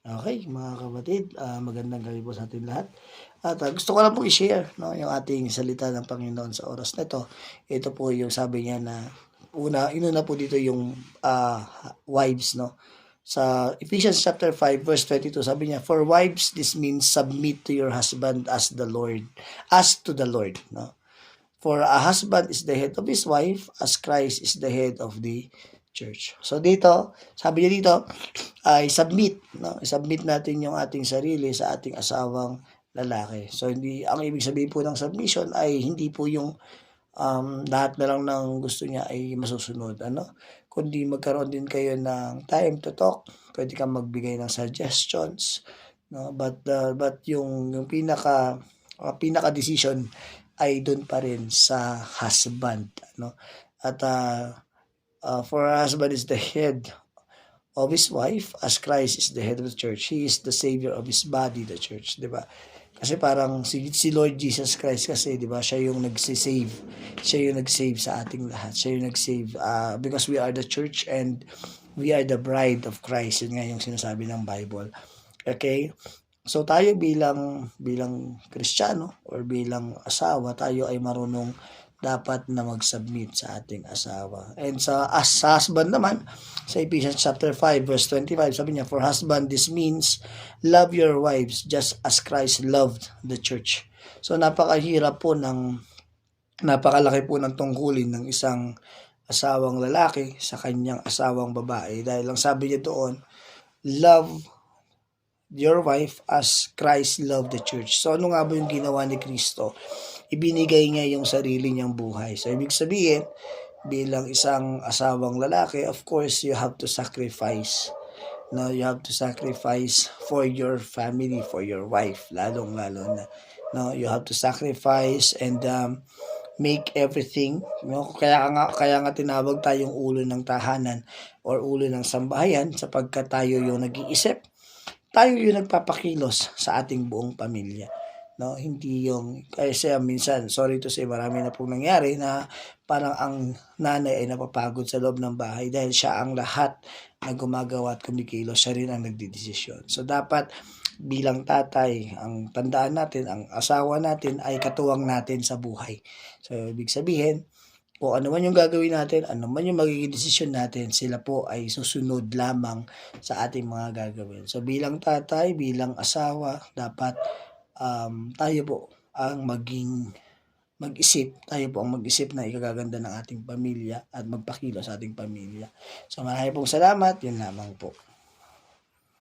Okay, mga kapatid, magandang gabi po sa ating lahat. At gusto ko lang pong i-share, no, yung ating salita ng Panginoon sa oras na ito. Ito po yung sabi niya na inuna po dito yung wives, no. Sa Ephesians chapter 5 verse 22, sabi niya, "For wives, this means submit to your husband as to the Lord, no. For a husband is the head of his wife, as Christ is the head of the church." So dito, sabi niya dito, ay submit, no? I-submit natin yung ating sarili sa ating asawang lalaki. So hindi ang ibig sabihin po ng submission ay hindi po yung lahat na lang ng gusto niya ay masusunod, ano? Kundi magkaroon din kayo ng time to talk, pwede kang magbigay ng suggestions, no? But yung pinaka decision ay dun pa rin sa husband, no? At for a husband is the head of his wife, as Christ is the head of the church. He is the savior of his body, the church, 'di ba? Kasi parang si Lord Jesus Christ kasi, 'di ba, siya yung nagse-save. Siya yung nag-save sa ating lahat. Siya yung nag-save because we are the church and we are the bride of Christ. Yun nga yung sinasabi ng Bible. Okay? So tayo bilang Kristiyano or bilang asawa, tayo ay marunong dapat na mag-submit sa ating asawa. And as husband naman, sa Ephesians chapter 5 verse 25, sabi niya, "For husband, this means love your wives just as Christ loved the church." So napakalaki po ng tungkulin ng isang asawang lalaki sa kanyang asawang babae. Dahil ang sabi niya doon, love your wife as Christ loved the church. So ano nga ba yung ginawa ni Kristo? Ibinigay niya yung sarili niyang buhay. So ibig sabihin, bilang isang asawang lalaki, of course, you have to sacrifice. No, you have to sacrifice for your family, for your wife, lalong-lalo na. No, you have to sacrifice and make everything, no? Kaya nga tinawag tayong ulo ng tahanan or ulo ng sambahayan sapagkat tayo yung nag-iisip. Tayo yung nagpapakilos sa ating buong pamilya, no? Hindi yung kasi minsan, sorry to say, marami na pong nangyari na parang ang nanay ay napapagod sa loob ng bahay dahil siya ang lahat na gumagawa at kumikilos, siya rin ang nagdedesisyon. So dapat bilang tatay, ang tandaan natin, ang asawa natin ay katuwang natin sa buhay. So ibig sabihin, kung ano man yung gagawin natin, ano man yung magiging desisyon natin, sila po ay susunod lamang sa ating mga gagawin. So bilang tatay, bilang asawa, dapat tayo po ang tayo po ang mag-isip na ikagaganda ng ating pamilya at magpakilos sa ating pamilya. So marami pong salamat, yun lamang po.